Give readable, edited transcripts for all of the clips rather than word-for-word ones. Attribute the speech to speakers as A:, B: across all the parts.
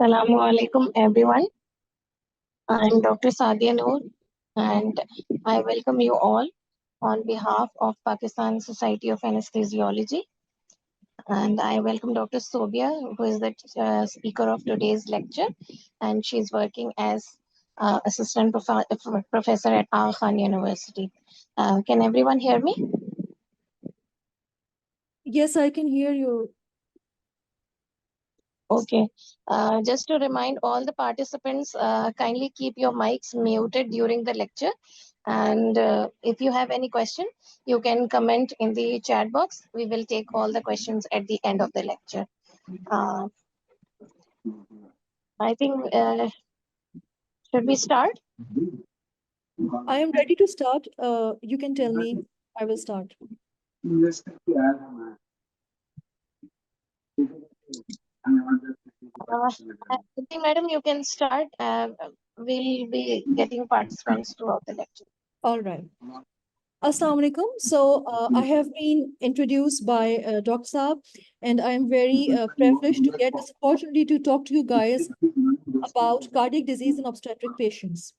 A: Assalamu alaikum everyone. I'm Dr. Sadia Noor and I welcome you all on behalf of Pakistan Society of Anesthesiology, and I welcome Dr. Sobia, who is the speaker of today's lecture, and she's working as assistant professor at Aga Khan University. Can everyone hear me?
B: Yes, I can hear you.
A: Okay. Just to remind all the participants, kindly keep your mics muted during the lecture. And if you have any question, you can comment in the chat box. We will take all the questions at the end of the lecture. I think, should we start?
B: I am ready to start. You can tell me. I will start.
A: I think, madam, you can start. We'll be getting participants throughout the lecture.
B: All right. Assalamu alaikum. So I have been introduced by Dr. Saab, and I am very privileged to get this opportunity to talk to you guys about cardiac disease in obstetric patients.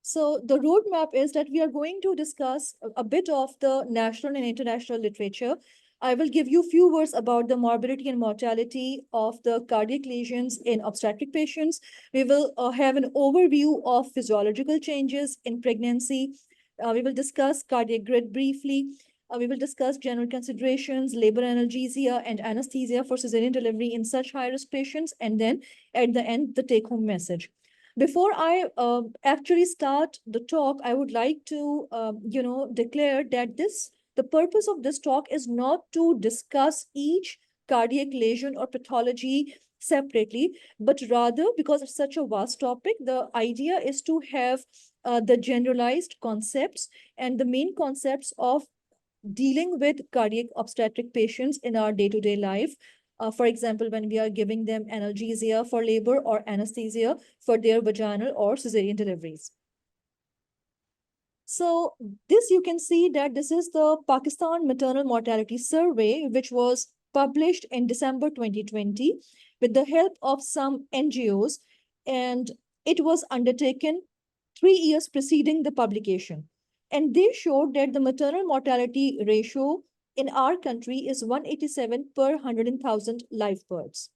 B: So the roadmap is that we are going to discuss a bit of the national and international literature. I will give you a few words about the morbidity and mortality of the cardiac lesions in obstetric patients. We will have an overview of physiological changes in pregnancy. We will discuss cardiac grid briefly. We will discuss general considerations, labor analgesia, and anesthesia for cesarean delivery in such high-risk patients. And then at the end, the take-home message. Before I actually start the talk, I would like to, declare that the purpose of this talk is not to discuss each cardiac lesion or pathology separately, but rather, because it's such a vast topic, the idea is to have the generalized concepts and the main concepts of dealing with cardiac obstetric patients in our day-to-day life. For example, when we are giving them analgesia for labor or anesthesia for their vaginal or cesarean deliveries. So this, you can see that this is the Pakistan Maternal Mortality Survey, which was published in December 2020 with the help of some NGOs, and it was undertaken 3 years preceding the publication. And they showed that the maternal mortality ratio in our country is 187 per 100,000 live births.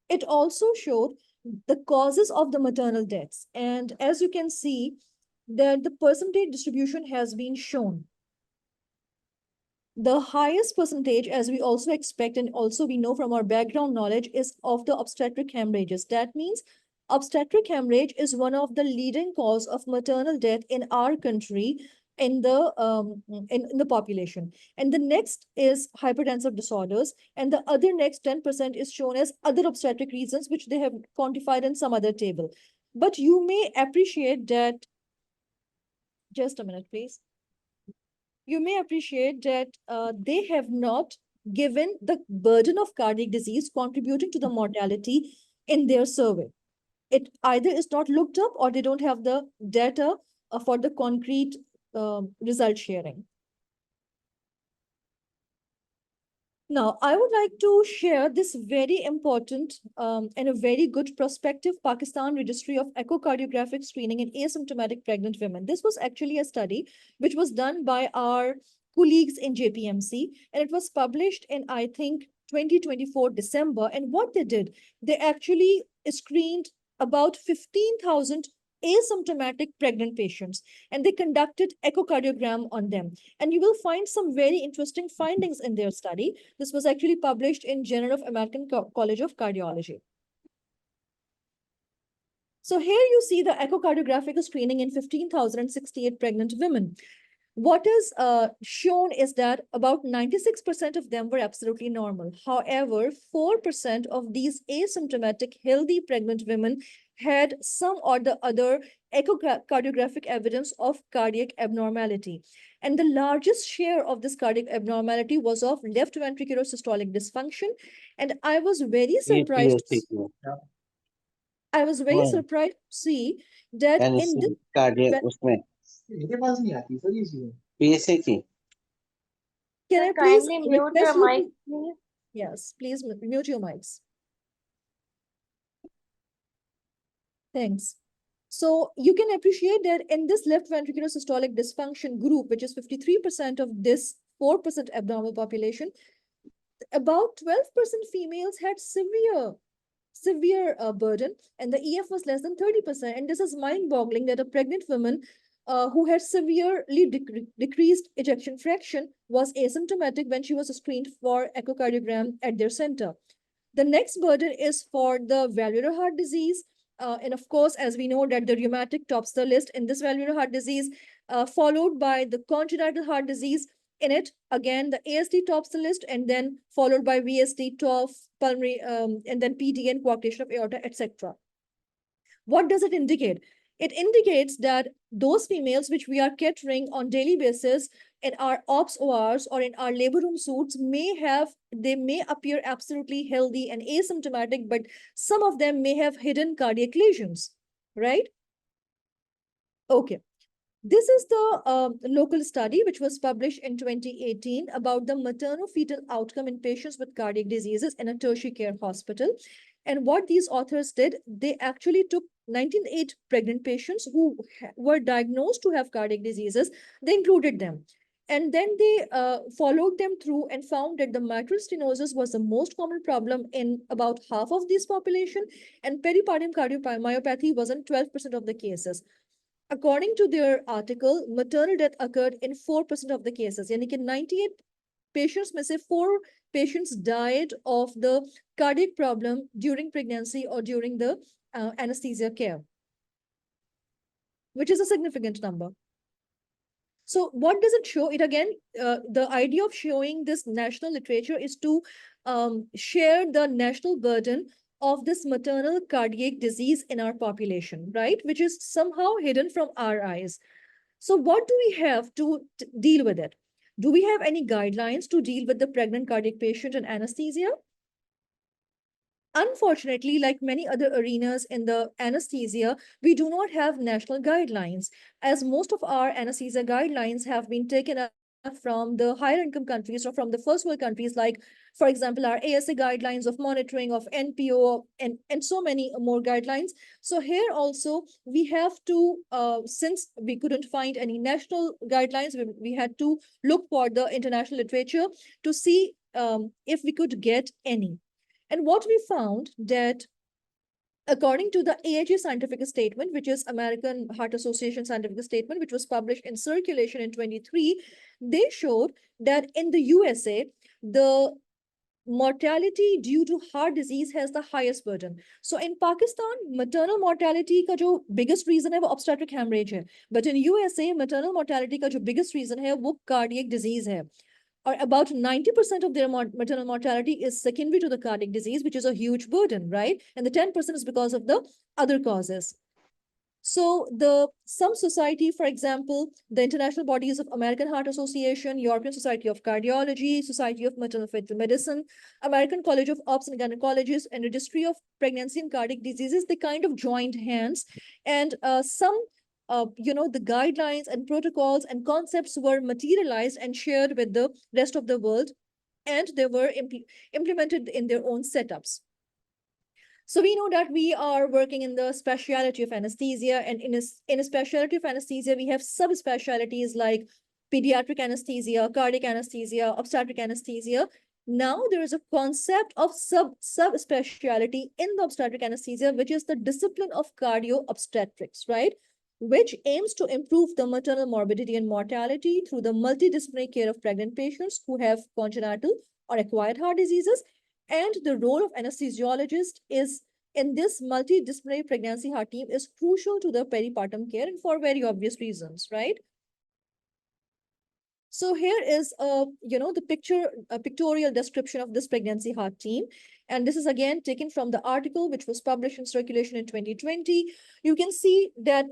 B: It also showed the causes of the maternal deaths. And as you can see, that the percentage distribution has been shown. The highest percentage, as we also expect, and also we know from our background knowledge, is of the obstetric hemorrhages. That means obstetric hemorrhage is one of the leading cause of maternal death in our country in the population. And the next is hypertensive disorders, and the other next 10% is shown as other obstetric reasons, which they have quantified in some other table. But you may appreciate that, just a minute, please. You may appreciate that they have not given the burden of cardiac disease contributing to the mortality in their survey. It either is not looked up or they don't have the data for the concrete result sharing. Now, I would like to share this very important and a very good prospective Pakistan registry of echocardiographic screening in asymptomatic pregnant women. This was actually a study which was done by our colleagues in JPMC, and it was published in, I think, 2024 December. And what they did, they actually screened about 15,000 asymptomatic pregnant patients, and they conducted echocardiogram on them. And you will find some very interesting findings in their study. This was actually published in Journal of American College of Cardiology. So here you see the echocardiographic screening in 15,068 pregnant women. What is shown is that about 96% of them were absolutely normal. However, 4% of these asymptomatic healthy pregnant women had some or the other echocardiographic evidence of cardiac abnormality. And the largest share of this cardiac abnormality was of left ventricular systolic dysfunction. And I was very surprised. I was very surprised to see that in this
C: PSA की
B: Can
A: Sir,
B: I please
A: kindly mute
B: request
A: your
B: you
A: mic,
B: to,
A: please.
B: yes, please mute your mics. Thanks. So you can appreciate that in this left ventricular systolic dysfunction group, which is 53% of this 4% abnormal population, about 12% females had severe burden, and the EF was less than 30%. And this is mind-boggling that a pregnant woman who had severely decreased ejection fraction was asymptomatic when she was screened for echocardiogram at their center. The next burden is for the valvular heart disease. And of course, as we know that the rheumatic tops the list in this valvular heart disease, followed by the congenital heart disease. In it, again, the ASD tops the list, and then followed by VSD, TOF, pulmonary, and then PD and coarctation of aorta, etc. What does it indicate? It indicates that those females which we are catering on daily basis in our ops ORs or in our labor room suits they may appear absolutely healthy and asymptomatic, but some of them may have hidden cardiac lesions, right? Okay. This is the local study which was published in 2018 about the maternal-fetal outcome in patients with cardiac diseases in a tertiary care hospital. And what these authors did, they actually took 198 pregnant patients who were diagnosed to have cardiac diseases. They included them. And then they followed them through and found that the mitral stenosis was the most common problem in about half of this population, and peripartum cardiomyopathy was in 12% of the cases. According to their article, maternal death occurred in 4% of the cases. Yani कि 98 patients में से 4 patients died of the cardiac problem during pregnancy or during the anesthesia care, which is a significant number. So what does it show? It again, the idea of showing this national literature is to share the national burden of this maternal cardiac disease in our population, right? Which is somehow hidden from our eyes. So what do we have to deal with it? Do we have any guidelines to deal with the pregnant cardiac patient and anesthesia? Unfortunately, like many other arenas in the anesthesia, we do not have national guidelines, as most of our anesthesia guidelines have been taken up from the higher income countries or from the first world countries, like, for example, our ASA guidelines of monitoring, of NPO, and so many more guidelines. So here also, we have to, since we couldn't find any national guidelines, we had to look for the international literature to see if we could get any. And what we found that according to the AHA scientific statement, which is American Heart Association scientific statement, which was published in Circulation in 23, they showed that in the USA, the mortality due to heart disease has the highest burden. So in Pakistan, maternal mortality ka jo biggest reason hai wo obstetric hemorrhage hai. But in USA, maternal mortality ka jo biggest reason hai wo cardiac disease hai. Or about 90% of their maternal mortality is secondary to the cardiac disease, which is a huge burden, right? And the 10% is because of the other causes. So some society, for example, the international bodies of American Heart Association, European Society of Cardiology, Society of Maternal Fetal Medicine, American College of Obs and Gynecologists, and Registry of Pregnancy and Cardiac Diseases, they kind of joined hands. And the guidelines and protocols and concepts were materialized and shared with the rest of the world, and they were implemented in their own setups. So we know that we are working in the specialty of anesthesia, and in a specialty of anesthesia, we have subspecialties like pediatric anesthesia, cardiac anesthesia, obstetric anesthesia. Now there is a concept of subspecialty in the obstetric anesthesia, which is the discipline of cardio obstetrics, right? Which aims to improve the maternal morbidity and mortality through the multidisciplinary care of pregnant patients who have congenital or acquired heart diseases. And the role of anesthesiologist is in this multidisciplinary pregnancy heart team is crucial to the peripartum care, and for very obvious reasons, right? So here is a pictorial description of this pregnancy heart team. And this is again taken from the article which was published in Circulation in 2020. You can see that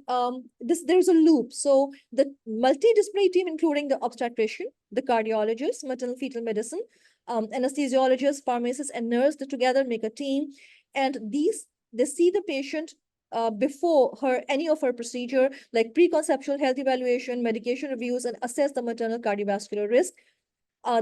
B: there's a loop. So the multidisciplinary team, including the obstetrician, the cardiologist, maternal fetal medicine, anesthesiologist, pharmacist, and nurse, they together make a team. And they see the patient before any of her procedure, like preconceptual health evaluation, medication reviews, and assess the maternal cardiovascular risk.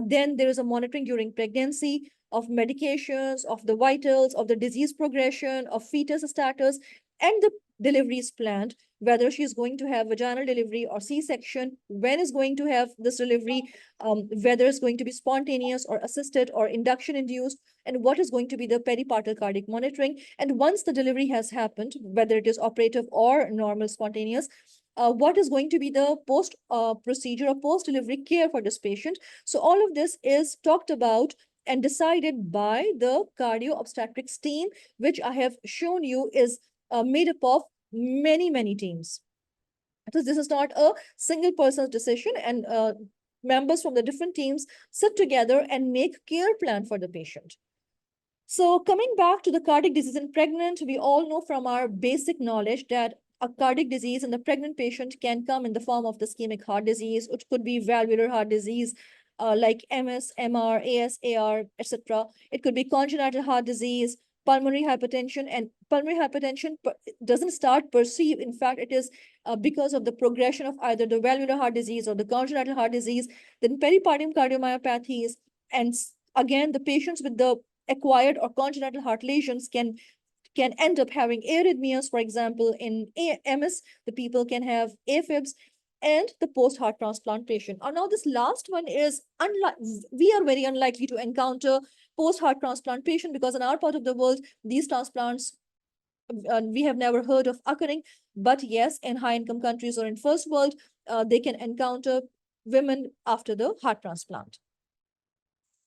B: Then there is a monitoring during pregnancy of medications, of the vitals, of the disease progression, of fetus status, and the delivery is planned, whether she's going to have vaginal delivery or C-section, when is going to have this delivery, whether it's going to be spontaneous or assisted or induction induced, and what is going to be the peripartal cardiac monitoring. And once the delivery has happened, whether it is operative or normal spontaneous, what is going to be the post procedure or post delivery care for this patient. So all of this is talked about and decided by the cardio obstetrics team, which I have shown you is made up of many teams. So this is not a single person's decision, and members from the different teams sit together and make care plan for the patient. So coming back to the cardiac disease in pregnant, we all know from our basic knowledge that a cardiac disease in the pregnant patient can come in the form of the ischemic heart disease. It could be valvular heart disease, like MS, MR, AS, AR, etc. It could be congenital heart disease, pulmonary hypertension, and pulmonary hypertension doesn't start perceived. In fact, it is because of the progression of either the valvular heart disease or the congenital heart disease, then peripartum cardiomyopathies, and again, the patients with the acquired or congenital heart lesions can end up having arrhythmias. For example, in MS, the people can have AFibs, and the post-heart transplant patient. Now, this last one is we are very unlikely to encounter post-heart transplant patient because in our part of the world, these transplants we have never heard of occurring. But yes, in high-income countries or in first world, they can encounter women after the heart transplant.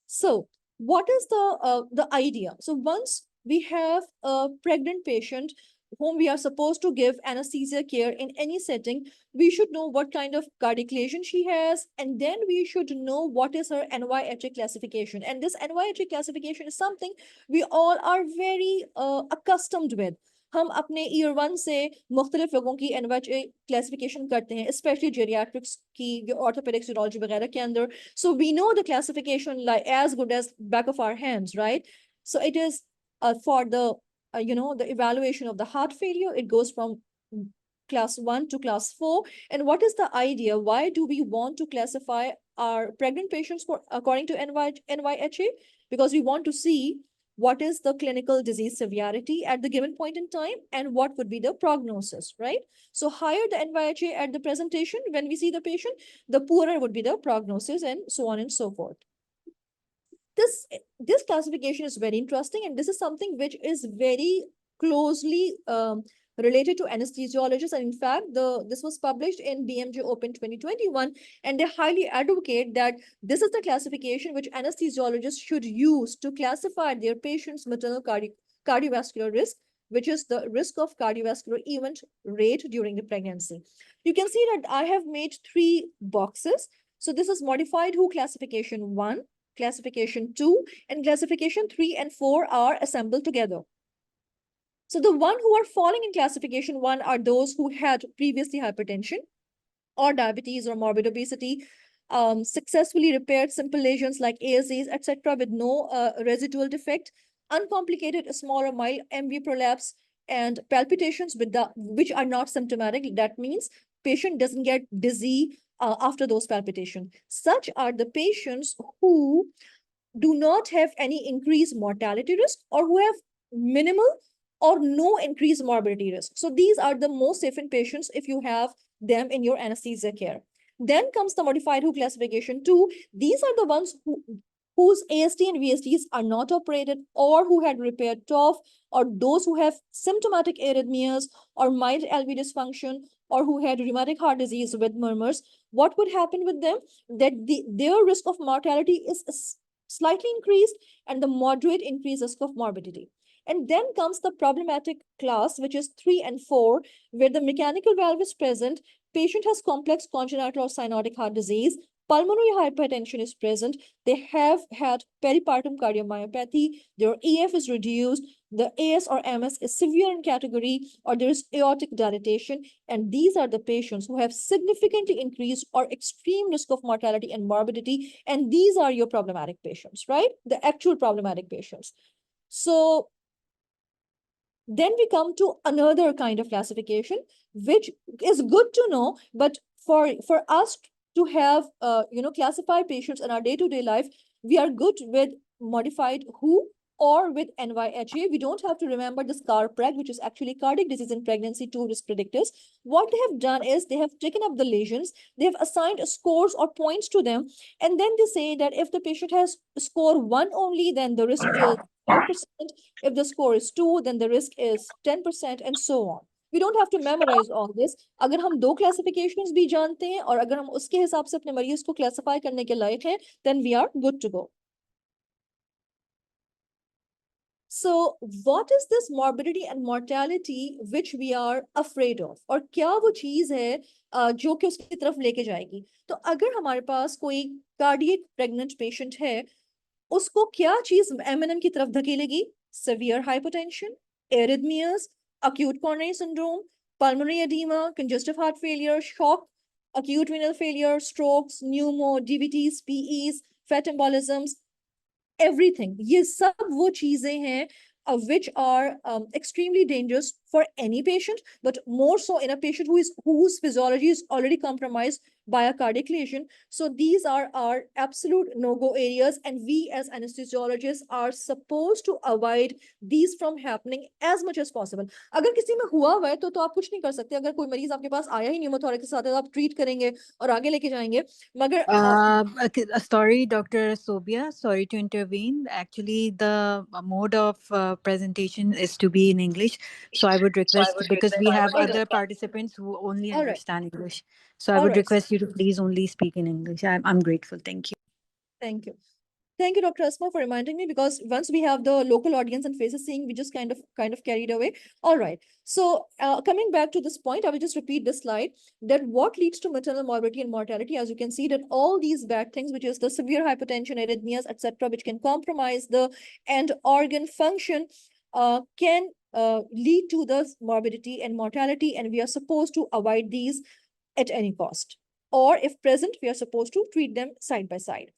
B: So what is the idea? So once we have a pregnant patient whom we are supposed to give anesthesia care in any setting, we should know what kind of cardiac lesion she has, and then we should know what is her NYHA classification. And this NYHA classification is something we all are very accustomed with. हम अपने year one से मुख्तलिफ लोगों की NYHA classification करते हैं, specially geriatrics की, orthopaedics, urology वगैरह के अंदर. So we know the classification like as good as back of our hands, right? So it is for the the evaluation of the heart failure. It goes from class 1 to class 4. And what is the idea? Why do we want to classify our pregnant patients according to NYHA? Because we want to see what is the clinical disease severity at the given point in time and what would be the prognosis, right? So higher the NYHA at the presentation when we see the patient, the poorer would be the prognosis, and so on and so forth. This classification is very interesting, and this is something which is very closely related to anesthesiologists. And in fact, this was published in BMJ Open 2021, and they highly advocate that this is the classification which anesthesiologists should use to classify their patients' maternal cardiovascular risk, which is the risk of cardiovascular event rate during the pregnancy. You can see that I have made 3 boxes. So this is modified WHO classification 1, classification 2, and classification 3 and 4 are assembled together. So the one who are falling in classification 1 are those who had previously hypertension or diabetes or morbid obesity, successfully repaired simple lesions like ASAs, etc., with no residual defect, uncomplicated small or mild MV prolapse, and palpitations which are not symptomatic. That means patient doesn't get dizzy after those palpitations. Such are the patients who do not have any increased mortality risk or who have minimal or no increased morbidity risk. So these are the most safe in patients if you have them in your anesthesia care. Then comes the modified WHO classification 2. These are the ones whose AST and VSTs are not operated or who had repaired TOF, or those who have symptomatic arrhythmias or mild LV dysfunction or who had rheumatic heart disease with murmurs. What would happen with them? That their risk of mortality is slightly increased and the moderate increased risk of morbidity. And then comes the problematic class, which is 3 and 4, where the mechanical valve is present, patient has complex congenital or cyanotic heart disease, pulmonary hypertension is present, they have had peripartum cardiomyopathy, their EF is reduced, the AS or MS is severe in category, or there is aortic dilatation. And these are the patients who have significantly increased or extreme risk of mortality and morbidity. And these are your problematic patients, right? The actual problematic patients. So then we come to another kind of classification, which is good to know, but for us to have, classify patients in our day-to-day life, we are good with modified WHO or with NYHA. We don't have to remember the SCAR-PREG, which is actually cardiac disease in pregnancy 2 risk predictors. What they have done is they have taken up the lesions, they have assigned scores or points to them, and then they say that if the patient has score 1 only, then the risk is 5%. If the score is 2, then the risk is 10%, and so on. We don't have to memorize all this. अगर हम दो classifications भी जानते हैं और अगर हम उसके हिसाब से अपने मरीज को classify करने के लायक हैं, then we are good to go. So what is this morbidity and mortality which we are afraid of? और क्या वो चीज है जो कि उसकी तरफ लेके जाएगी? तो अगर हमारे पास कोई cardiac pregnant patient है, उसको क्या चीज M&M की तरफ धकेलेगी? Severe hypertension, arrhythmias, acute coronary syndrome, pulmonary edema, congestive heart failure, shock, acute renal failure, strokes, pneumo, DVTs, PEs, fat embolisms, everything. ये सब वो चीजें हैं which are extremely dangerous for any patient, but more so in a patient whose physiology is already compromised by a cardiac lesion. So these are our absolute no-go areas, and we as anesthesiologists are supposed to avoid these from happening as much as possible. अगर किसी में हुआ हुआ है तो आप कुछ नहीं कर सकते. अगर कोई मरीज आपके पास आया ही pneumothorax के साथ है तो आप ट्रीट करेंगे और आगे लेके जाएंगे. मगर
C: Sorry, Dr. Sobia, sorry to intervene. Actually, the mode of presentation is to be in English. So I would request, because we have other participants who only
B: All right.
C: understand English. So I
B: All
C: would
B: right.
C: request you to please only speak in English. I'm grateful. Thank you.
B: Thank you. Thank you, Dr. Asma, for reminding me, because once we have the local audience and faces seeing, we just kind of carried away. All right. So coming back to this point, I will just repeat this slide, that what leads to maternal morbidity and mortality. As you can see, that all these bad things, which is the severe hypertension, arrhythmias, etc., which can compromise the end organ function, can lead to the morbidity and mortality, and we are supposed to avoid these at any cost. Or if present, we are supposed to treat them side by side.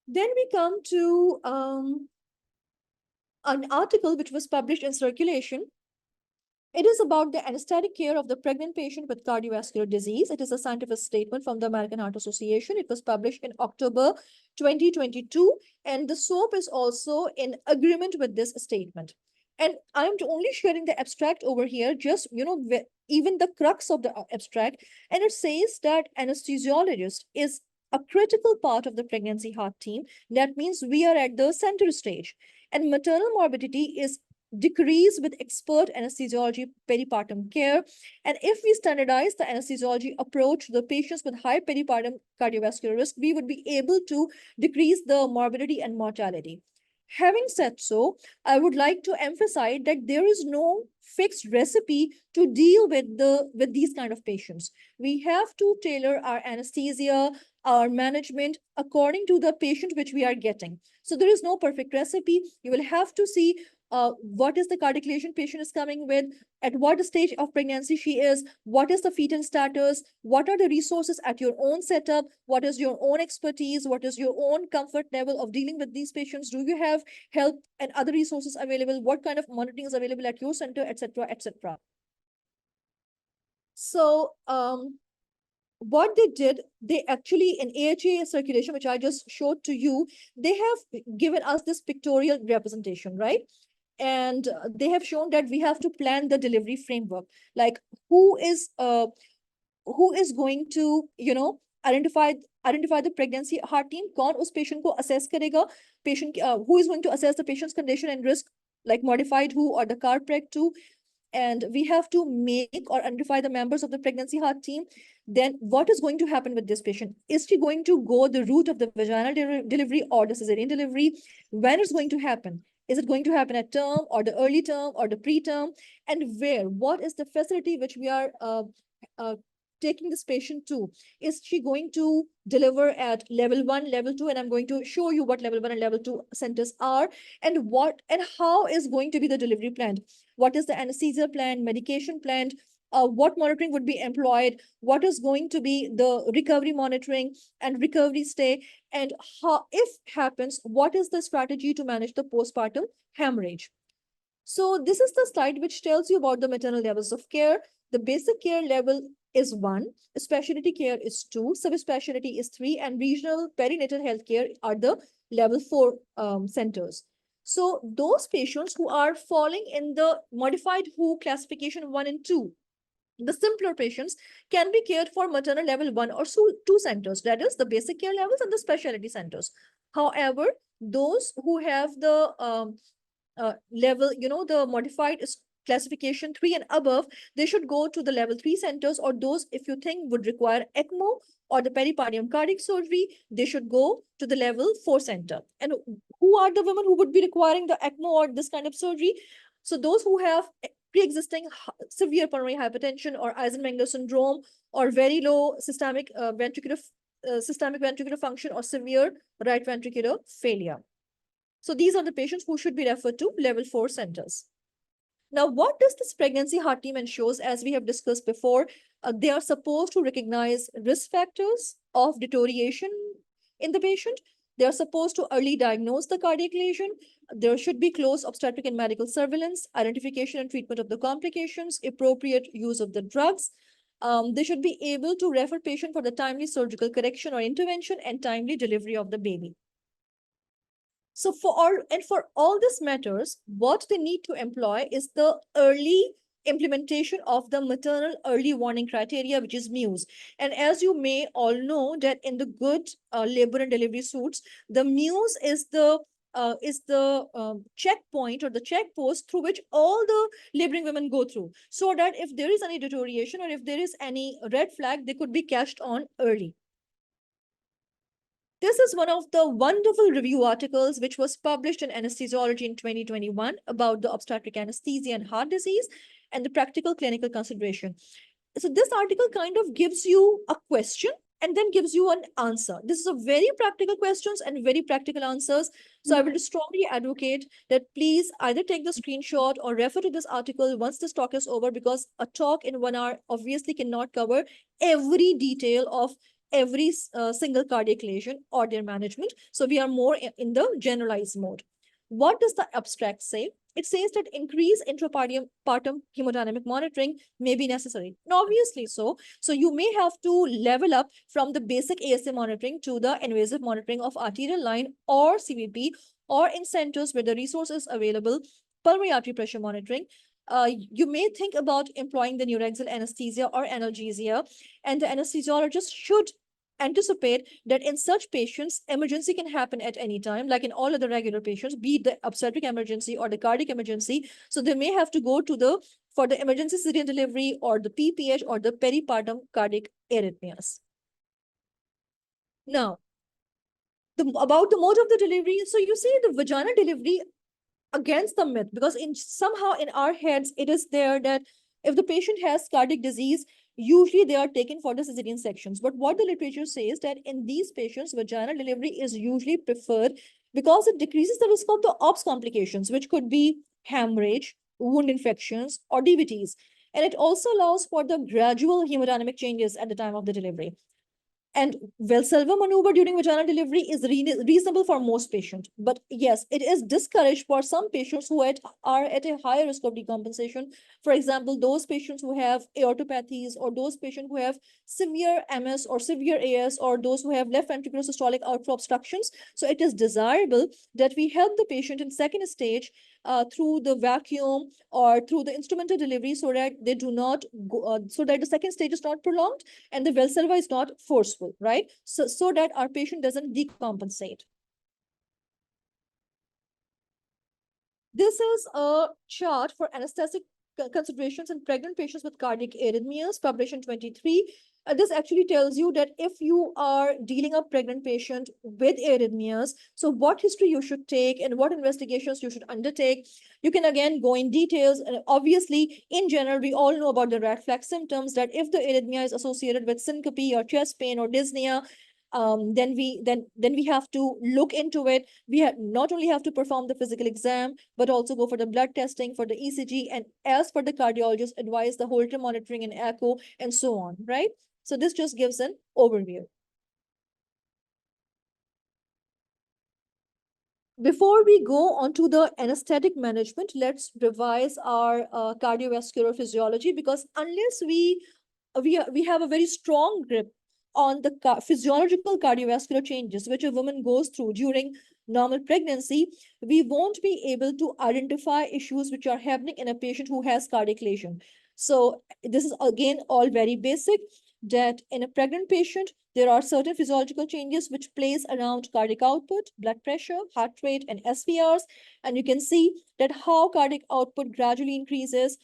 B: Then we come to an article which was published in Circulation. It is about the anesthetic care of the pregnant patient with cardiovascular disease. It is a scientific statement from the American Heart Association. It was published in October 2022, and the SOAP is also in agreement with this statement. And I'm only sharing the abstract over here, just, even the crux of the abstract. And it says that anesthesiologist is a critical part of the pregnancy heart team. That means we are at the center stage. And maternal morbidity is decreased with expert anesthesiology peripartum care. And if we standardize the anesthesiology approach to the patients with high peripartum cardiovascular risk, we would be able to decrease the morbidity and mortality. Having said so, I would like to emphasize that there is no fixed recipe to deal with these kind of patients. We have to tailor our anesthesia, our management according to the patient which we are getting. So there is no perfect recipe. You will have to see what is the cardiac lesion patient is coming with, at what stage of pregnancy she is, what is the fetal status, what are the resources at your own setup, what is your own expertise, what is your own comfort level of dealing with these patients, do you have help and other resources available, what kind of monitoring is available at your center, etc., etc. So what they did, they actually, in AHA Circulation, which I just showed to you, they have given us this pictorial representation, right? And they have shown that we have to plan the delivery framework, like who is going to identify the pregnancy heart team, kaun us patient ko assess karega, patient who is going to assess the patient's condition and risk, like modified WHO or the CAR-PREG 2. And we have to make or identify the members of the pregnancy heart team. Then what is going to happen with this patient? Is she going to go the route of the vaginal delivery or the cesarean delivery? When is going to happen? Is it going to happen at term or the early term or the preterm? And where? What is the facility which we are taking this patient to? Is she going to deliver at level 1, level 2? And I'm going to show you what level 1 and level 2 centers are, and what and how is going to be the delivery plan. What is the anesthesia plan, medication plan? What monitoring would be employed? What is going to be the recovery monitoring and recovery stay? And how, if happens, what is the strategy to manage the postpartum hemorrhage? So this is the slide which tells you about the maternal levels of care. The basic care level is 1, specialty care is 2, subspecialty is 3, and regional perinatal healthcare are the level 4 centers. So those patients who are falling in the modified WHO classification 1 and 2, the simpler patients can be cared for maternal level 1 or 2 centers, that is the basic care levels and the specialty centers. However, those who have the level, the modified classification 3 and above, they should go to the level 3 centers, or those if you think would require ECMO or the pericardium cardiac surgery, they should go to the level 4 center. And who are the women who would be requiring the ECMO or this kind of surgery? So those who have pre-existing severe pulmonary hypertension or Eisenmenger syndrome, or very low systemic ventricular function, or severe right ventricular failure. So these are the patients who should be referred to level 4 centers. Now, what does this pregnancy heart team ensures? As we have discussed before, they are supposed to recognize risk factors of deterioration in the patient. They are supposed to early diagnose the cardiac lesion. There should be close obstetric and medical surveillance, identification and treatment of the complications, appropriate use of the drugs. They should be able to refer patient for the timely surgical correction or intervention and timely delivery of the baby. So for all this matters, what they need to employ is the early implementation of the maternal early warning criteria, which is MUSE. And as you may all know that in the good labor and delivery suits, the MUSE is the checkpoint or the checkpost through which all the laboring women go through, so that if there is any deterioration or if there is any red flag, they could be catched on early. This is one of the wonderful review articles which was published in Anesthesiology in 2021 about the obstetric anesthesia and heart disease and the practical clinical consideration. So this article kind of gives you a question and then gives you an answer. This is a very practical questions and very practical answers. So I will strongly advocate that please either take the screenshot or refer to this article once this talk is over, because a talk in 1 hour obviously cannot cover every detail of every single cardiac lesion or their management. So we are more in the generalized mode. What does the abstract say? It says that increased intrapartum hemodynamic monitoring may be necessary. And obviously so. So you may have to level up from the basic ASA monitoring to the invasive monitoring of arterial line or CVP, or in centers where the resource is available, pulmonary artery pressure monitoring. You may think about employing the neuraxial anesthesia or analgesia, and the anesthesiologist should anticipate that in such patients, emergency can happen at any time, like in all other regular patients, be it the obstetric emergency or the cardiac emergency. So they may have to go to for the emergency cesarean delivery or the PPH or the peripartum cardiac arrhythmias. Now, about the mode of the delivery. So you see the vaginal delivery against the myth, because somehow in our heads, it is there that if the patient has cardiac disease, usually they are taken for the cesarean sections. But what the literature says that in these patients, vaginal delivery is usually preferred because it decreases the risk of the OBS complications, which could be hemorrhage, wound infections, or DVTs. And it also allows for the gradual hemodynamic changes at the time of the delivery. And Valsalva maneuver during vaginal delivery is reasonable for most patients. But yes, it is discouraged for some patients who are at a higher risk of decompensation. For example, those patients who have aortopathies, or those patients who have severe MS or severe AS, or those who have left ventricular systolic outflow obstructions. So it is desirable that we help the patient in second stage through the vacuum or through the instrumental delivery, so that they do not go, so that the second stage is not prolonged and the Valsalva is not forceful, right? So that our patient doesn't decompensate. This is a chart for anesthetic considerations in pregnant patients with cardiac arrhythmias, published in 23. This actually tells you that if you are dealing a pregnant patient with arrhythmias, so what history you should take and what investigations you should undertake. You can again go in details. And obviously, in general, we all know about the red flag symptoms, that if the arrhythmia is associated with syncope or chest pain or dyspnea, then we have to look into it. We not only have to perform the physical exam, but also go for the blood testing, for the ECG, and as per the cardiologist, advise the Holter monitoring and echo and so on, right? So this just gives an overview. Before we go on to the anesthetic management, let's revise our cardiovascular physiology, because unless we we have a very strong grip on the physiological cardiovascular changes which a woman goes through during normal pregnancy, we won't be able to identify issues which are happening in a patient who has cardiac lesion. So this is again all very basic, that in a pregnant patient, there are certain physiological changes which plays around cardiac output, blood pressure, heart rate, and SVRs. And you can see that how cardiac output gradually increases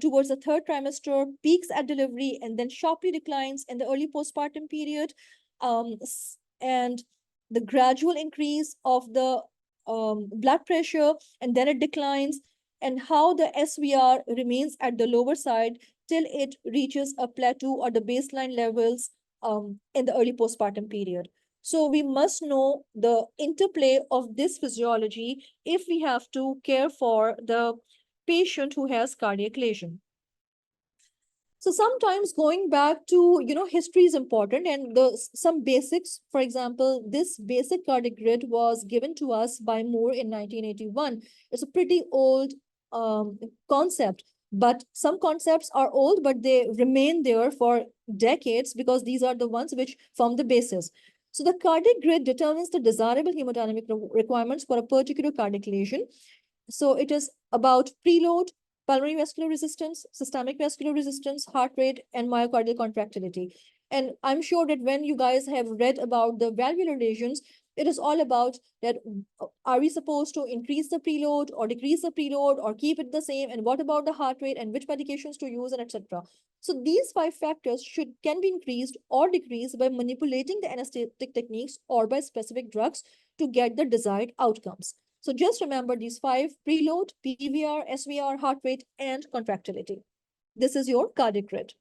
B: towards the third trimester, peaks at delivery, and then sharply declines in the early postpartum period. And the gradual increase of the blood pressure, and then it declines, and how the SVR remains at the lower side till it reaches a plateau or the baseline levels in the early postpartum period. So we must know the interplay of this physiology if we have to care for the patient who has cardiac lesion. So sometimes going back to, history is important, and some basics. For example, this basic cardiac grid was given to us by Moore in 1981. It's a pretty old concept, but some concepts are old, but they remain there for decades because these are the ones which form the basis. So the cardiac grid determines the desirable hemodynamic requirements for a particular cardiac lesion. So it is about preload, pulmonary vascular resistance, systemic vascular resistance, heart rate, and myocardial contractility. And I'm sure that when you guys have read about the valvular lesions, it is all about that are we supposed to increase the preload or decrease the preload or keep it the same? And what about the heart rate and which medications to use and etc. So these 5 factors can be increased or decreased by manipulating the anesthetic techniques or by specific drugs to get the desired outcomes. So just remember these 5: preload, PVR, SVR, heart rate, and contractility. This is your cardiac grid.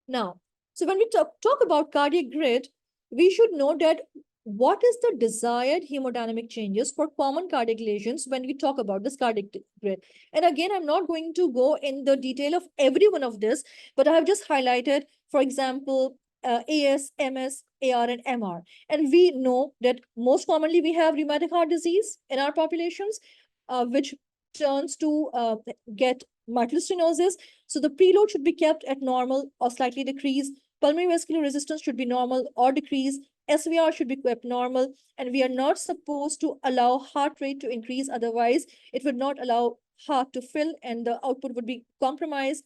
B: Now, so when we talk about cardiac grid, we should know that what is the desired hemodynamic changes for common cardiac lesions when we talk about this cardiac grid. And again, I'm not going to go in the detail of every one of this, but I have just highlighted, for example, AS, MS, AR, and MR. And we know that most commonly we have rheumatic heart disease in our populations, which turns to get mitral stenosis. So the preload should be kept at normal or slightly decreased. Pulmonary vascular resistance should be normal or decreased. SVR should be kept normal. And we are not supposed to allow heart rate to increase. Otherwise, it would not allow heart to fill and the output would be compromised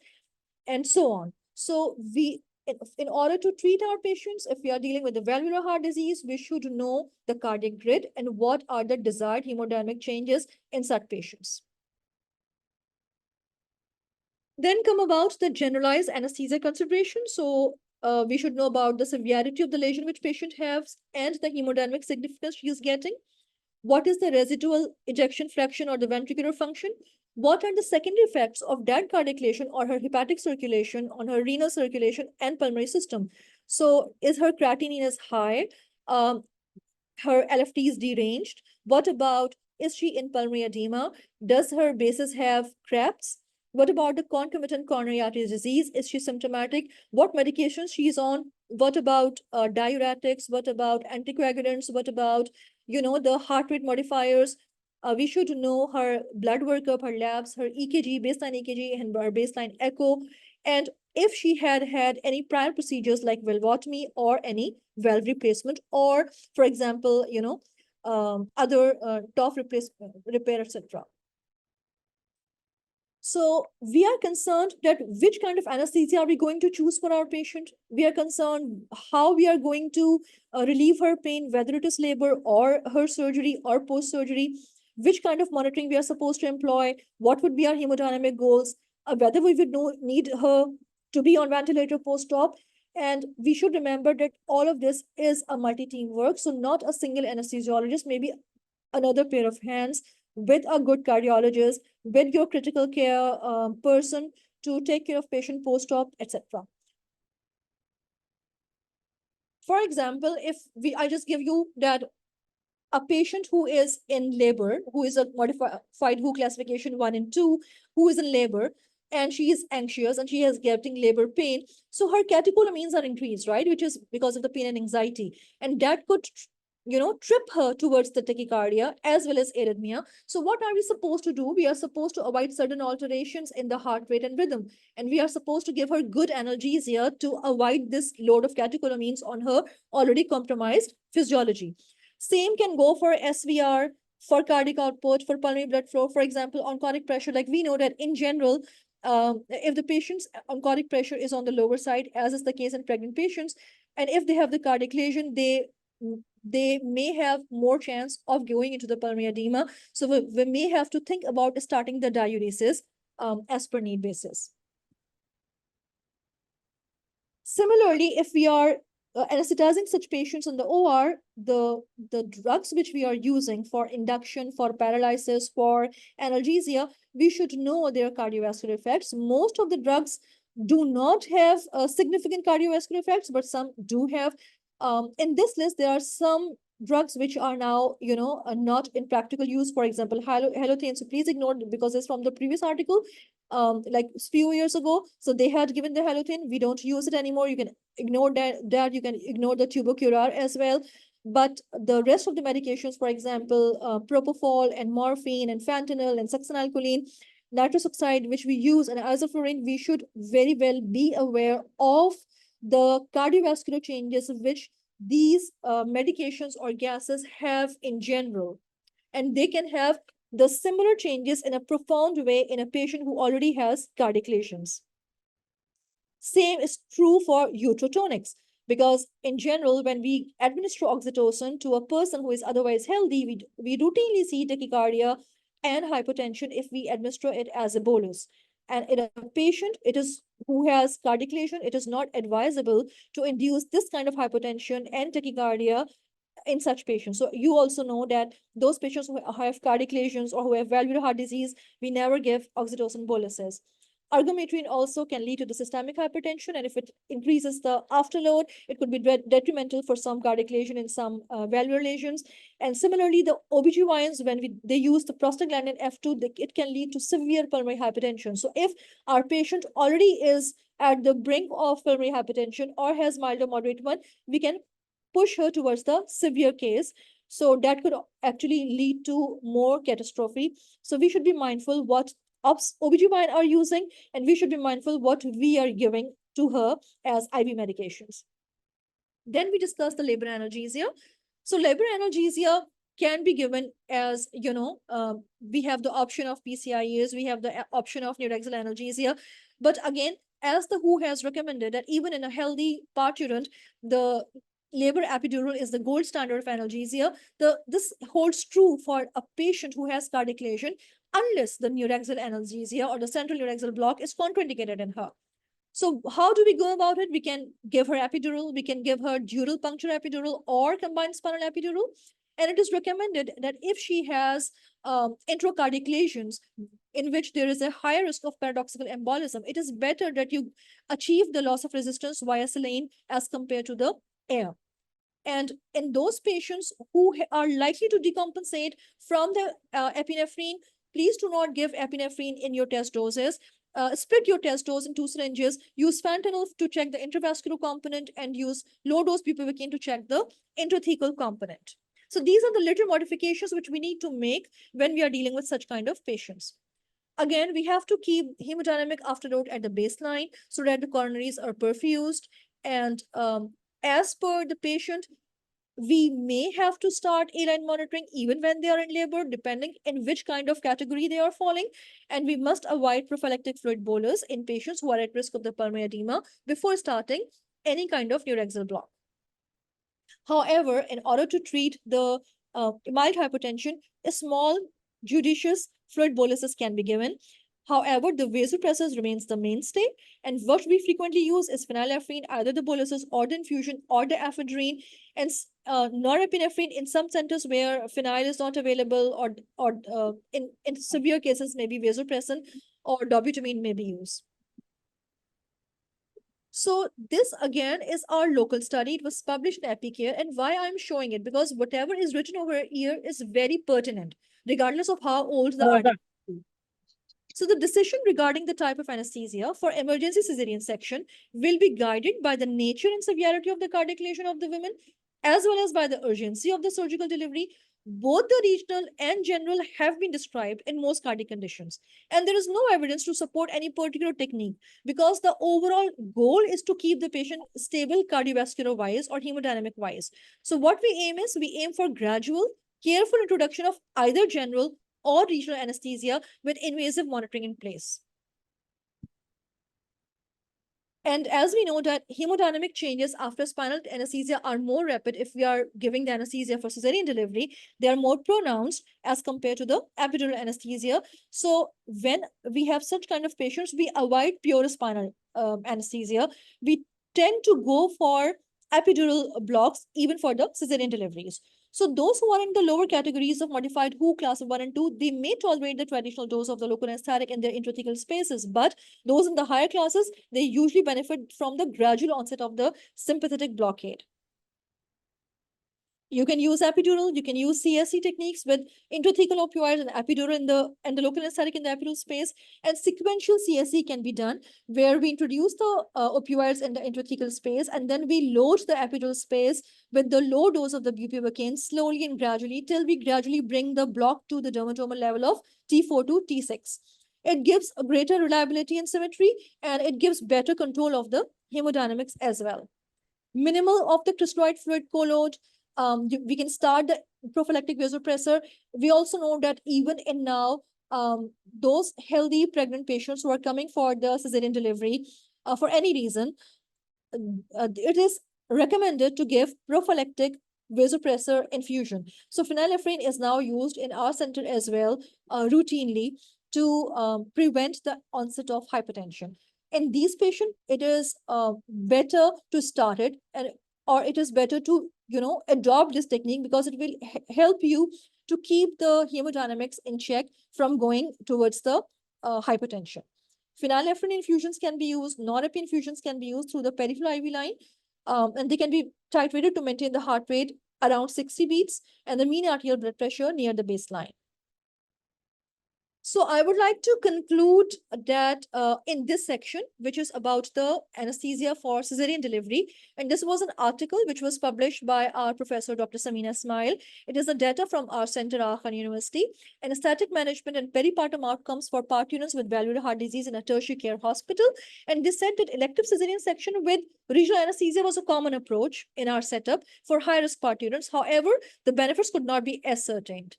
B: and so on. So in order to treat our patients, if we are dealing with the valvular heart disease, we should know the cardiac grid and what are the desired hemodynamic changes in such patients. Then come about the generalized anesthesia consideration. So we should know about the severity of the lesion which patient has and the hemodynamic significance she is getting. What is the residual ejection fraction or the ventricular function? What are the secondary effects of that cardiac lesion or her hepatic circulation on her renal circulation and pulmonary system? So is her creatinine is high? Her LFT is deranged? What about, is she in pulmonary edema? Does her basis have Krebs? What about the concomitant coronary artery disease? Is she symptomatic? What medications she is on? What about diuretics? What about anticoagulants? What about, the heart rate modifiers? We should know her blood workup, her labs, her EKG, baseline EKG, and her baseline echo. And if she had had any prior procedures like valvotomy or any valve replacement, or, for example, other TOF repair, etc. So we are concerned that which kind of anesthesia are we going to choose for our patient? We are concerned how we are going to relieve her pain, whether it is labor or her surgery or post-surgery, which kind of monitoring we are supposed to employ, what would be our hemodynamic goals, whether we would need her to be on ventilator post-op. And we should remember that all of this is a multi-team work. So not a single anesthesiologist, maybe another pair of hands with a good cardiologist, with your critical care person to take care of patient post-op, etc. For example, I just give you that a patient who is in labor, who is a modified WHO classification 1 and 2, who is in labor, and she is anxious and she is getting labor pain. So her catecholamines are increased, right? Which is because of the pain and anxiety. And that could trip her towards the tachycardia as well as arrhythmia. So what are we supposed to do? We are supposed to avoid certain alterations in the heart rate and rhythm. And we are supposed to give her good analgesia to avoid this load of catecholamines on her already compromised physiology. Same can go for SVR, for cardiac output, for pulmonary blood flow, for example, onconic pressure. Like we know that in general, if the patient's onconic pressure is on the lower side, as is the case in pregnant patients, and if they have the cardiac lesion, they may have more chance of going into the pulmonary edema. So we may have to think about starting the diuresis as per need basis. Similarly, if we are anesthetizing such patients in the OR, the drugs which we are using for induction, for paralysis, for analgesia, we should know their cardiovascular effects. Most of the drugs do not have significant cardiovascular effects, but some do have. In this list, there are some drugs which are now, not in practical use. For example, halothane. So please ignore it because it's from the previous article. Like a few years ago, so they had given the halothane. We don't use it anymore. You can ignore that. You can ignore the tubercular as well. But the rest of the medications, for example, propofol and morphine and fentanyl and succinylcholine, nitrous oxide, which we use, and isoflurane, we should very well be aware of the cardiovascular changes which these medications or gases have in general. And they can have the similar changes in a profound way in a patient who already has cardiac lesions. Same is true for uterotonics, because in general, when we administer oxytocin to a person who is otherwise healthy, we routinely see tachycardia and hypotension if we administer it as a bolus. And in a patient who has cardiac lesion, it is not advisable to induce this kind of hypotension and tachycardia in such patients. So you also know that those patients who have cardiac lesions or who have valvular heart disease, we never give oxytocin boluses. Argometrine also can lead to the systemic hypertension, and if it increases the afterload, it could be detrimental for some cardiac lesion and some valvular lesions. And similarly, the OBGYNs, when they use the prostaglandin F2, it can lead to severe pulmonary hypertension. So if our patient already is at the brink of pulmonary hypertension or has mild or moderate one, we can push her towards the severe case. So that could actually lead to more catastrophe. So we should be mindful what OBGYN are using, and we should be mindful what we are giving to her as IV medications. Then we discuss the labor analgesia. So labor analgesia can be given as, we have the option of PCIs, we have the option of neuraxial analgesia. But again, as the WHO has recommended that even in a healthy parturient, the labor epidural is the gold standard of analgesia. This holds true for a patient who has cardiac lesion, unless the neuraxial analgesia or the central neuraxial block is contraindicated in her. So how do we go about it? We can give her epidural, we can give her dural puncture epidural or combined spinal epidural. And it is recommended that if she has intracardiac lesions in which there is a higher risk of paradoxical embolism, it is better that you achieve the loss of resistance via saline as compared to the air. And in those patients who are likely to decompensate from the epinephrine, please do not give epinephrine in your test doses. Split your test dose in 2 syringes, use fentanyl to check the intravascular component, and use low-dose bupivacaine to check the intrathecal component. So these are the little modifications which we need to make when we are dealing with such kind of patients. Again, we have to keep hemodynamic afterload at the baseline so that the coronaries are perfused. And as per the patient, we may have to start A-line monitoring even when they are in labor, depending in which kind of category they are falling. And we must avoid prophylactic fluid bolus in patients who are at risk of the pulmonary edema before starting any kind of neuraxial block. However, in order to treat the mild hypertension, a small judicious fluid boluses can be given. However, the vasopressors remains the mainstay, and what we frequently use is phenylephrine, either the boluses or the infusion or the ephedrine, and norepinephrine in some centers where phenyl is not available, or in severe cases maybe vasopressin or dobutamine may be used. So this again is our local study. It was published in Epicare, and why I'm showing it, because whatever is written over here is very pertinent, regardless of how old the article is. So the decision regarding the type of anesthesia for emergency cesarean section will be guided by the nature and severity of the cardiac lesion of the women as well as by the urgency of the surgical delivery. Both the regional and general have been described in most cardiac conditions. And there is no evidence to support any particular technique because the overall goal is to keep the patient stable cardiovascular wise or hemodynamic wise. So what we aim for gradual, careful introduction of either general or regional anesthesia with invasive monitoring in place. And as we know that hemodynamic changes after spinal anesthesia are more rapid if we are giving the anesthesia for cesarean delivery, they are more pronounced as compared to the epidural anesthesia. So when we have such kind of patients, we avoid pure spinal anesthesia. We tend to go for epidural blocks even for the cesarean deliveries. So those who are in the lower categories of modified WHO class of 1 and 2, they may tolerate the traditional dose of the local anesthetic in their intrathecal spaces, but those in the higher classes, they usually benefit from the gradual onset of the sympathetic blockade. You can use epidural, you can use CSC techniques with intrathecal opioids and epidural and the local anesthetic in the epidural space. And sequential CSC can be done where we introduce the opioids in the intrathecal space and then we load the epidural space with the low dose of the bupivacaine slowly and gradually till we gradually bring the block to the dermatomal level of T4 to T6. It gives a greater reliability and symmetry, and it gives better control of the hemodynamics as well. Minimal of the crystalloid fluid co-load. We can start the prophylactic vasopressor. We also know that even in now, those healthy pregnant patients who are coming for the cesarean delivery for any reason, it is recommended to give prophylactic vasopressor infusion. So phenylephrine is now used in our center as well routinely to prevent the onset of hypertension. In these patients, it is better to start it, or it is better to adopt this technique because it will help you to keep the hemodynamics in check from going towards the hypertension. Phenylephrine infusions can be used, norepi infusions can be used through the peripheral IV line, and they can be titrated to maintain the heart rate around 60 beats and the mean arterial blood pressure near the baseline. So I would like to conclude that in this section, which is about the anesthesia for cesarean delivery, and this was an article which was published by our professor, Dr. Samina Ismail. It is the data from our center, Aga Khan University, anesthetic management and peripartum outcomes for parturients with valvular heart disease in a tertiary care hospital. And this said that elective cesarean section with regional anesthesia was a common approach in our setup for high-risk parturients. However, the benefits could not be ascertained.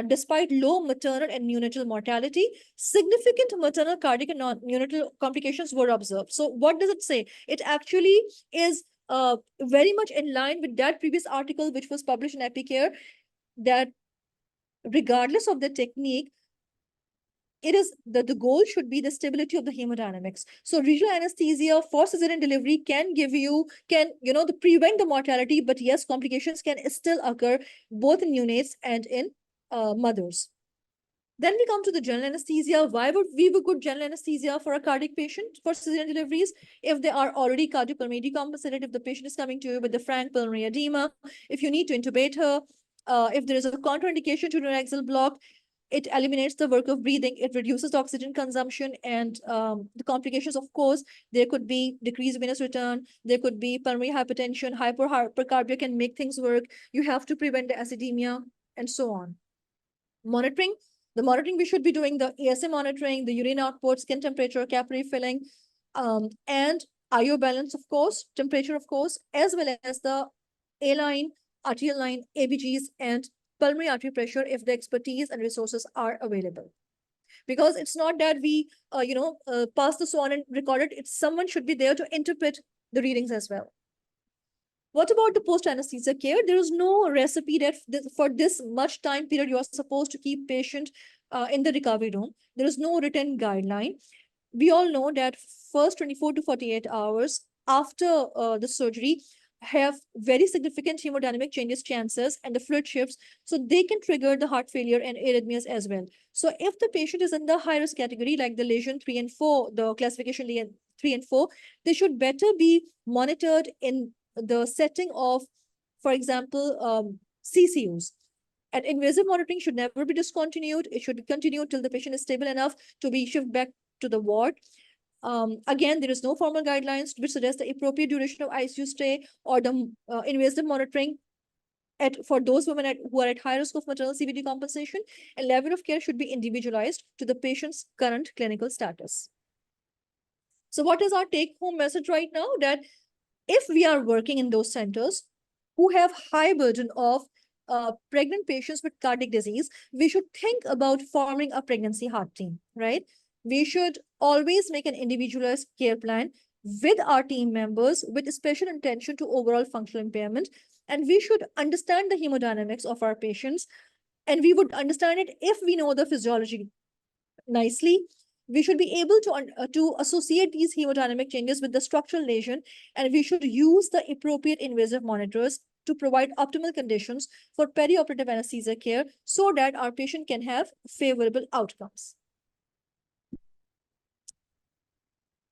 B: Despite low maternal and neonatal mortality, significant maternal cardiac and neonatal complications were observed. So what does it say? It actually is very much in line with that previous article which was published in Epicare, that regardless of the technique, it is that the goal should be the stability of the hemodynamics. So regional anesthesia for cesarean delivery can prevent the mortality, but yes, complications can still occur both in neonates and in mothers. Then we come to the general anesthesia. Why would we give good general anesthesia for a cardiac patient for cesarean deliveries if they are already cardiopulmonary decompensated, if the patient is coming to you with the frank pulmonary edema, if you need to intubate her, if there is a contraindication to neuraxial block, it eliminates the work of breathing, it reduces the oxygen consumption and the complications, of course, there could be decreased venous return, there could be pulmonary hypertension, hypercarbia can make things work, you have to prevent the acidemia, and so on. Monitoring. The monitoring we should be doing the ASA monitoring, the urine output, skin temperature, capillary filling, and IO balance, of course, temperature, of course, as well as the A line, arterial line, ABGs, and pulmonary artery pressure if the expertise and resources are available. Because it's not that we, pass this on and record it. It's someone should be there to interpret the readings as well. What about the post-anesthesia care? There is no recipe that for this much time period you are supposed to keep patient in the recovery room. There is no written guideline. We all know that first 24 to 48 hours after the surgery have very significant hemodynamic chances and the fluid shifts, so they can trigger the heart failure and arrhythmias as well. So if the patient is in the high risk category, like the lesion 3 and 4, the classification 3 and 4, they should better be monitored in the setting of, for example, CCUs. And invasive monitoring should never be discontinued. It should be continued till the patient is stable enough to be shifted back to the ward. Again, there is no formal guidelines which suggest the appropriate duration of ICU stay or the invasive monitoring for those women who are at high risk of maternal CVD compensation, and level of care should be individualized to the patient's current clinical status. So what is our take-home message right now? That if we are working in those centers who have high burden of pregnant patients with cardiac disease, we should think about forming a pregnancy heart team, right? We should always make an individualized care plan with our team members with special attention to overall functional impairment. And we should understand the hemodynamics of our patients. And we would understand it if we know the physiology nicely. We should be able to associate these hemodynamic changes with the structural lesion, and we should use the appropriate invasive monitors to provide optimal conditions for perioperative anesthesia care so that our patient can have favorable outcomes.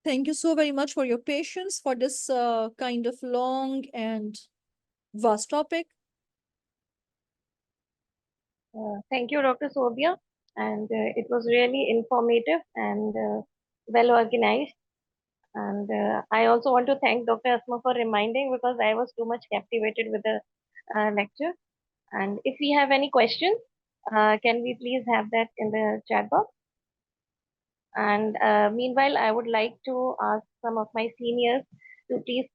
B: Thank you so very much for your patience for this kind of long and vast topic.
A: Thank you, Dr. Sobia. And it was really informative and well organized. And I also want to thank Dr. Asma for reminding, because I was too much captivated with the lecture. And if we have any questions, can we please have that in the chat box? And meanwhile, I would like to ask some of my seniors to please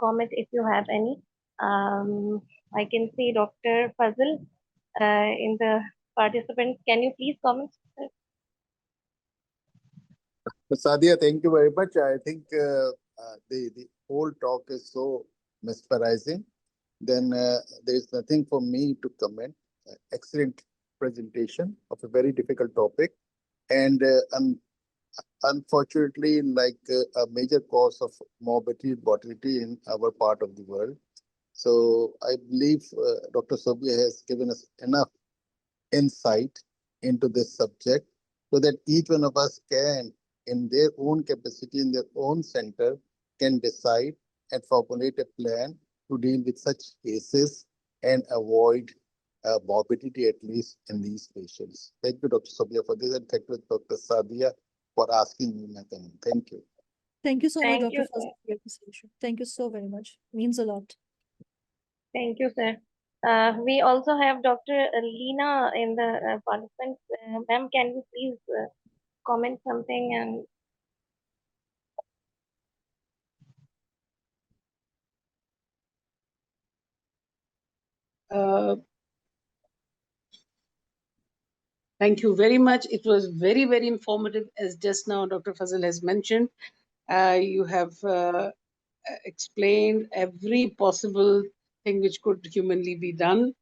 A: comment if you have any. I can see Dr. Fazil in the participants. Can you please comment?
D: Sadia, thank you very much. I think the whole talk is so mesmerizing. Then there is nothing for me to comment. Excellent presentation of a very difficult topic. And unfortunately, like a major cause of morbidity and mortality in our part of the world. So I believe Dr. Sobia has given us enough insight into this subject so that each one of us can, in their own capacity, in their own center, can decide and formulate a plan to deal with such cases and avoid morbidity, at least in these patients. Thank you, Dr. Sobia, for this, and thank you, Dr. Sadia, for asking me, Nathan. Thank you.
B: Thank you so much,
A: Thank
B: Dr.
A: you,
B: Fazil,
A: sir.
B: for your presentation. Thank you so very much. Means a lot.
A: Thank you, sir. We also have Dr. Leena in the participants. Ma'am, can you please comment something? And
E: Thank you very much. It was very, very informative, as just now Dr. Fazil has mentioned. You have explained every possible thing which could humanly be done.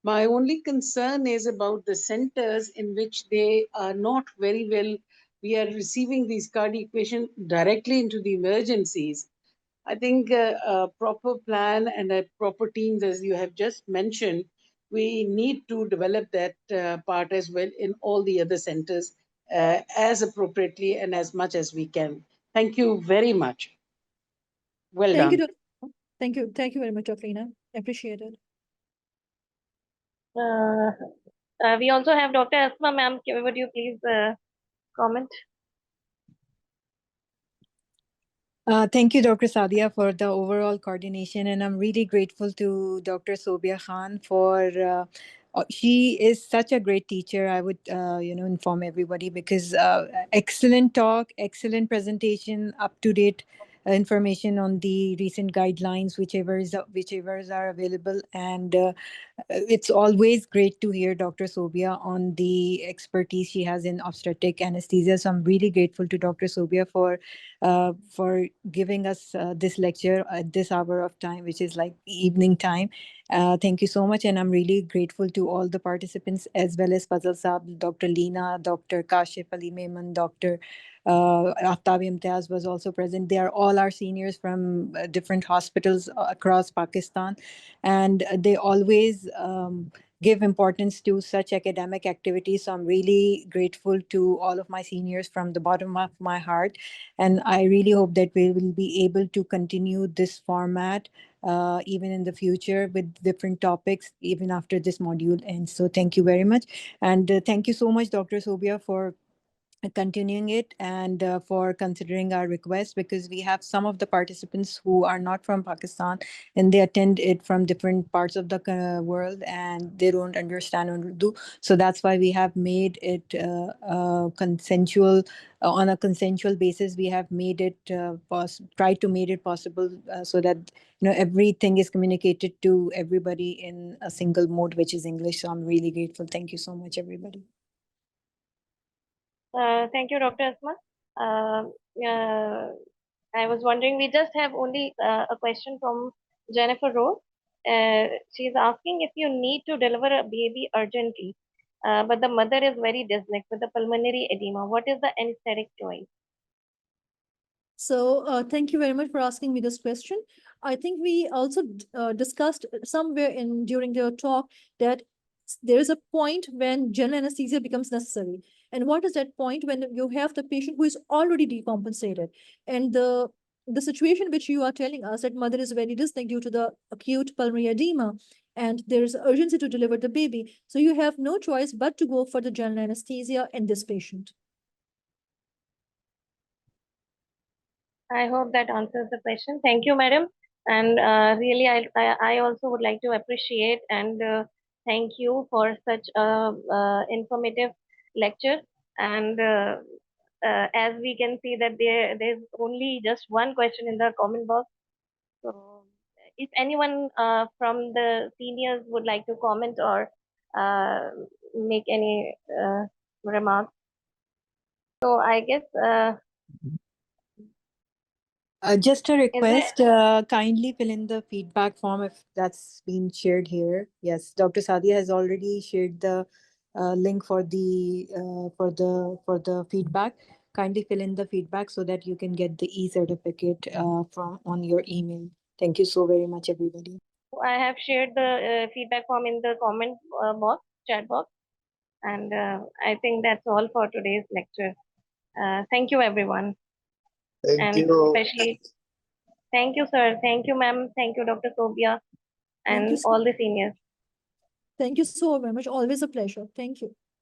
E: My only concern is about the centers in which they are not very well. We are receiving these cardiac patients directly into the emergencies. I think a proper plan and a proper teams, as you have just mentioned, we need to develop that part as well in all the other centers as appropriately and as much as we can. Thank you very much. Well
B: Thank you,
E: done.
B: Dr. Thank you. Thank you very much, Dr. Leena. Appreciate it.
A: we also have Dr. Asma, ma'am. Would you please comment?
C: Thank you, Dr. Sadia, for the overall coordination, and I'm really grateful to Dr. Sobia Khan for. She is such a great teacher. I would, inform everybody, because excellent talk, excellent presentation, up to date information on the recent guidelines, whichever are available, and it's always great to hear Dr. Sobia on the expertise she has in obstetric anesthesia. So I'm really grateful to Dr. Sobia for giving us this lecture at this hour of time, which is like evening time. Thank you so much, and I'm really grateful to all the participants, as well as Fazal Saab, Dr. Leena, Dr. Kashif Ali Mehman, Dr. Aftab Imtiaz was also present. They are all our seniors from different hospitals across Pakistan, and they always give importance to such academic activities. So I'm really grateful to all of my seniors from the bottom of my heart. And I really hope that we will be able to continue this format even in the future with different topics, even after this module ends. So thank you very much. And thank you so much, Dr. Sobia, for continuing it, and for considering our request, because we have some of the participants who are not from Pakistan and they attend it from different parts of the world and they don't understand Urdu. So that's why we have made it consensual, on a consensual basis. We have made it tried to make it possible so that everything is communicated to everybody in a single mode, which is English. So I'm really grateful. Thank you so much, everybody.
A: Thank you, Dr. Asma. I was wondering, we just have only a question from Jennifer Rose. She's asking if you need to deliver a baby urgently, but the mother is very dyslexic with a pulmonary edema. What is the anesthetic choice?
B: So thank you very much for asking me this question. I think we also discussed somewhere in during your talk that there is a point when general anesthesia becomes necessary. And what is that point? When you have the patient who is already decompensated, and the situation which you are telling us, that mother is very dyspneic due to the acute pulmonary edema, and there is urgency to deliver the baby. So you have no choice but to go for the general anesthesia in this patient.
A: I hope that answers the question. Thank you, madam. And really, I also would like to appreciate and thank you for such a informative lecture. And as we can see that there's only just one question in the comment box. So if anyone from the seniors would like to comment or make any remarks. So I guess
C: Just a
A: is there
C: request, kindly fill in the feedback form if that's been shared here. Yes, Dr. Sadia has already shared the link for the feedback. Kindly fill in the feedback so that you can get the e-certificate from on your email. Thank you so very much, everybody.
A: I have shared the feedback form in the comment box, chat box, and I think that's all for today's lecture. Thank you, everyone,
D: Thank
A: and
D: you.
A: especially thank you, sir. Thank you, ma'am. Thank you, Dr. Sobia,
B: Thank you
A: and
B: so
A: all the seniors.
B: Thank you so very much. Always a pleasure. Thank you.